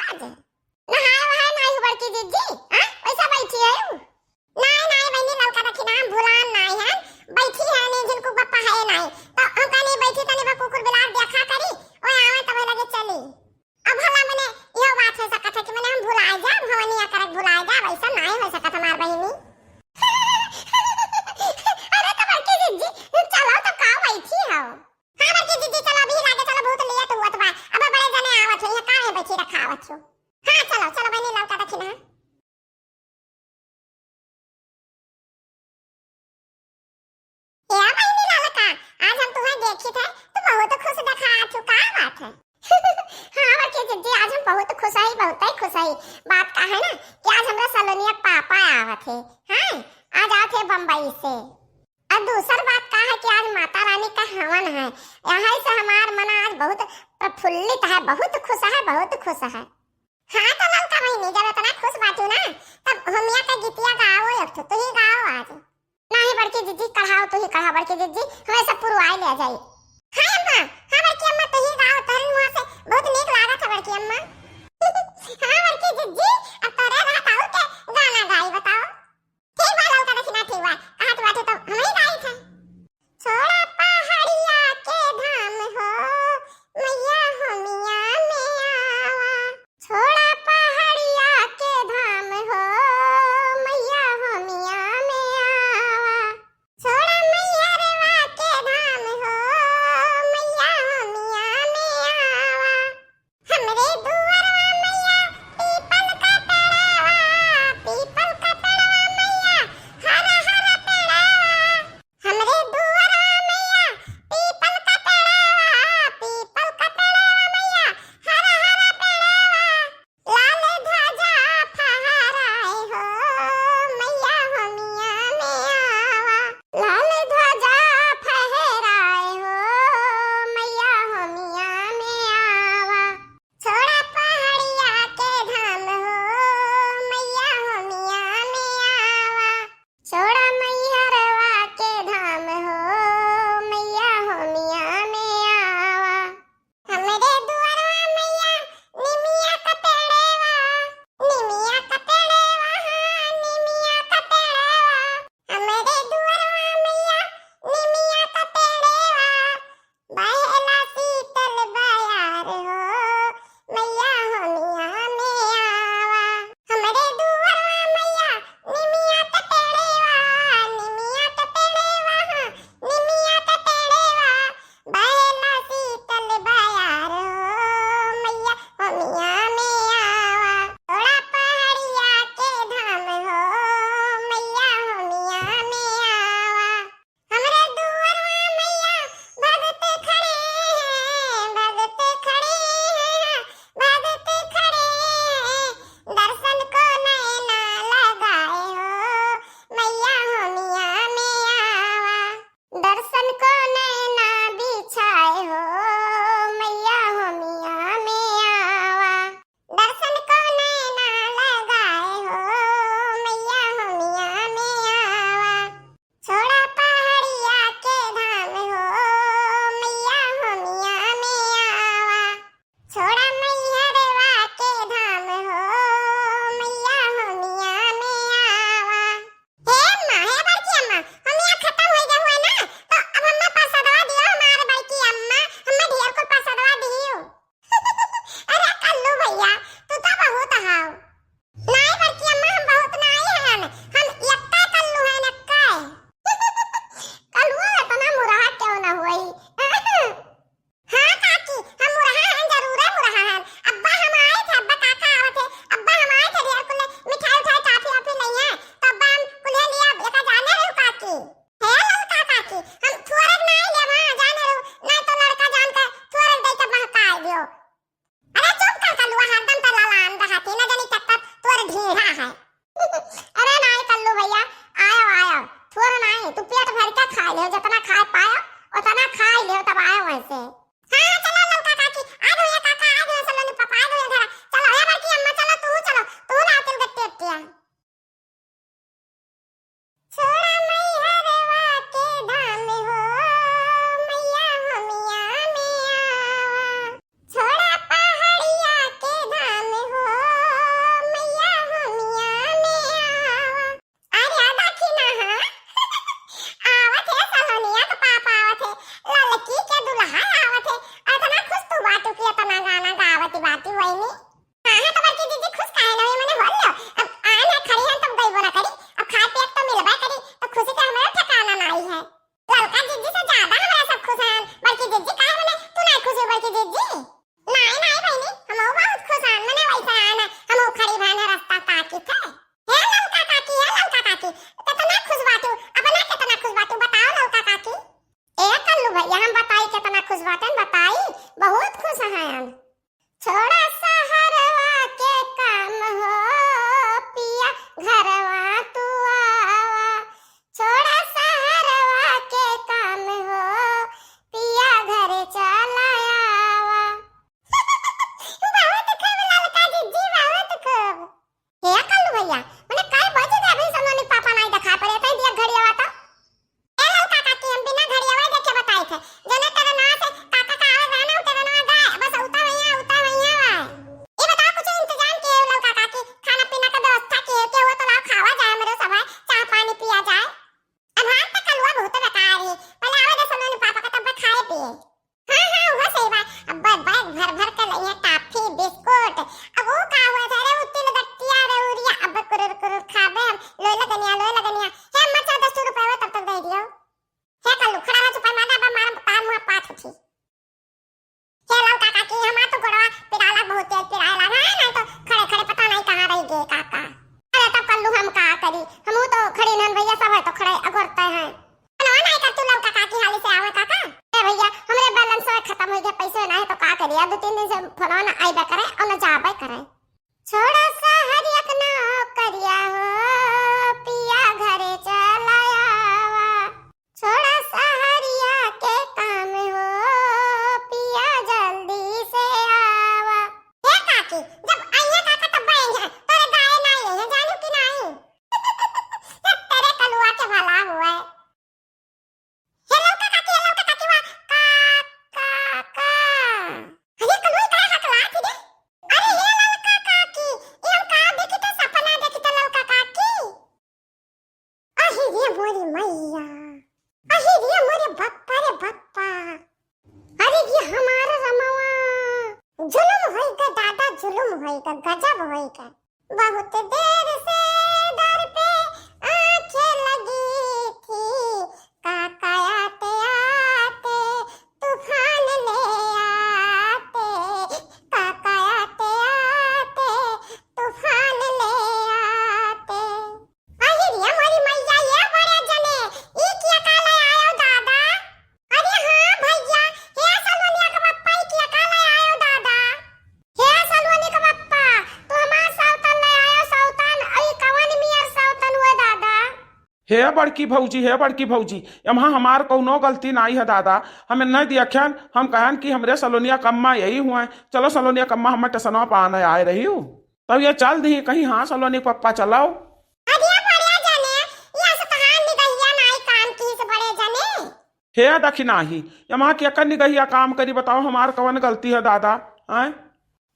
आज नहाए वहाए नहीं हो बड़की जीजी। हां पैसा बैठी है नहीं नहीं बहनी लौका रखी नाम भुलान नहीं है बैठी है नहीं जिनको पप्पा है नहीं तो हम कने बैठी तने बा कुकुर बिलार देखा करी ओए आवे तब लगे चली। अब भला मने यो बात है सकत है कि मने हम भुलाए जा भवनिया करक भुलाए जा वैसा नहीं हो सकत हमार बहिनी। अरे तो बड़की जीजी चलो तो का बैठी हो। हां बड़की जीजी चलो अभी लागे चलो बहुत लेट हुआ तो बा अब बड़े जने आवत हो ये का है बैठी रखावत हो। हां चलो चलो बहनी लौका रखी ना। या बहनी लालका आज हम तुम्हें देखे थे तो बहुत खुश दिखा चुका बात है। हां बड़की जीजी आज हम बहुत खुश है बहुत ही खुश है। बात का है ना कि आज हमरा सलोनिया पापा आवत है। हां आज आते हैं बंबई से। और दूसरी बात का है कि आज माता रानी का हवन है यहाँ से हमार मन आज बहुत प्रफुल्लित है बहुत खुश है बहुत खुश है। हाँ तो ललका बहनी जब इतना खुश बातू ना तब हमिया का गीतिया गाओ एक तो ही गाओ आज। नहीं बड़की जीजी कढ़ाओ तो ही कढ़ा बड़की जीजी हमें सब पुरवाई ले जाई। हाँ अम्मा हाँ बड़की अम्मा तो ही गाओ तहन वहां से बहुत नीक लागत है बड़की अम्मा। हाँ बड़की जीजी अब तोरे रात आओ के गाना गाई बताओ। ठीक बा ललका देखना ठीक बा कहत बाटे तो हम ही गाई थे। छोड़ा पहाड़िया के धाम हो मैया हमिया में आवा। छोड़ा पहाड़िया के धाम हो मैया हमिया में आवा। छोड़ा मैया रेवा के धाम हो मैया हमिया में आवा। हमरे दुआ और न जाबे करे। छोड़ा सहरिया के नौकरिया हो पिया घरे चला आवा। छोड़ा सहरिया के काम हो पिया जल्दी से आवा। हे काकी जब आइए काका तब आएंगे तेरे गाय ना आए हैं जानू कि नहीं। जब तेरे कलुआ के भला हुआ है। हेलो काकी वाह काका अरे कलुआ का हकला थी दे। अरे हे ललका काकी ये हम का देखी तो सपना देखी तो ललका काकी। अहि रे मोरी मैया अहि रे मोरे बप्पा रे बप्पा। अरे ये हमारा रमवा जुलुम होइगा दादा जुलुम होइगा गजब होइगा। बहुत देर से दर पे आंखें लगी थी काका आते आते तूफान ले आते। काका आते आते तूफान ले आते। अहिरिया मोरी मैया ये बड़े जने ई किया काले आयो दादा। अरे हां भैया हे सलोनिया का पप्पा ई किया काले आयो दादा। हे सलोनी का पप्पा तू हमार सावतन ले आयो सावतन आई कवन मियर सावतन हुए दादा। हे बड़की भौजी यमहा हमार कौनो गलती नहीं है दादा। हमें नहीं दिया ख्यान हम कहन कि हमरे सलोनिया कम्मा यही हुआ है। चलो सलोनिया कम्मा हम टेसनवा पाने आए रही हूँ तब ये चल दी कहीं। हाँ सलोनी पप्पा चलाओ। अरे बड़े जने ये से कहां निगहिया नाई काम की से बड़े जने। हे दखी नाही यमहा की अकन निगहिया काम करी बताओ हमार कवन गलती है दादा। हैं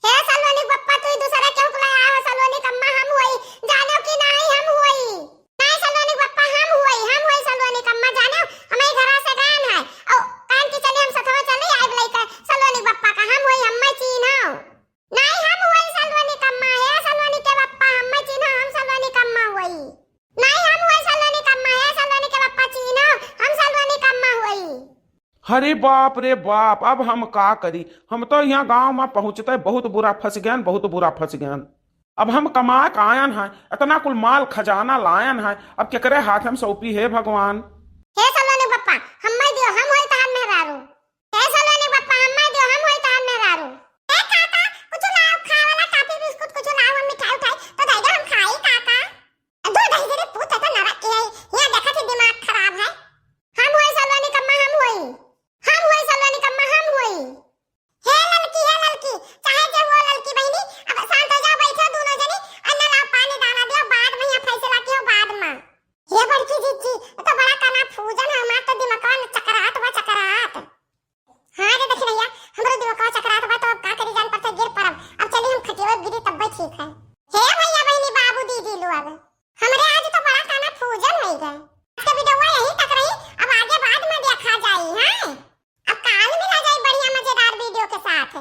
हे सलोनी पप्पा तू दूसरा क्यों बुलाया है। सलोनी कम्मा हम हुई जानो कि नहीं हम हुई। नहीं सलोनी पप्पा हम हुई सलोनी कम्मा जानो हमारे घर से गान है ओ कान की चले हम सथवा चले आइ लइका सलोनी पप्पा का हम हुई हम मैं चिन्हो। नहीं हम हुई सलोनी कम्मा है सलोनी के पप्पा हम मैं चिन्हो हम सलोनी कम्मा हुई। नहीं हम हुई सलोनी कम्मा है सलोनी के पप्पा चिन्हो हम सलोनी कम्मा हुई। अरे बाप रे बाप अब हम का करी। हम तो यहाँ गांव में पहुंचते बहुत बुरा फंस गयान। अब हम कमा के आयन है इतना कुल माल खजाना लायन है अब केकरे हाथ हम सौंपी है भगवान। हे सलोनी पप्पा हम मैं दियो हम होई तान में रारू। हे सलोनी पप्पा हम मैं दियो हम होई तान में रारू। हे काका कुछ लाओ खा वाला काफी बिस्कुट कुछ लाओ हम मिठाई उठाई तो दे दो हम खाई काका। दो दही दे पूत तो नरक के है ये देखा थी दिमाग खराब है। हम होई सलोनी कम्मा हम होई सलोनी कम्मा हम होई। हे ललकी चाहे जो वो ललकी बहनी अब शांत हो जाओ बैठो दोनों जनी अन्ना लाओ पानी दाना दियो बाद में यहाँ फैसला कियो बाद में। ये बड़की जीजी तो बड़ा कना फूजन है हमार तो दिमाग चकरात बा चकरात। हां रे देख भैया हमरो दिमाग चकरात बा तो अब का करी जान पड़ता गिर पड़ब। अब चली हम खटियो गिरी तब भी ठीक है। हे भैया बहनी बाबू दीदी लो अब हमरे आज तो बड़ा कना फूजन हो गए। इसका वीडियो यहीं तक रही अब आगे बाद में देखा जाए। हां अब काल मिला जाए बढ़िया मजेदार वीडियो के साथ।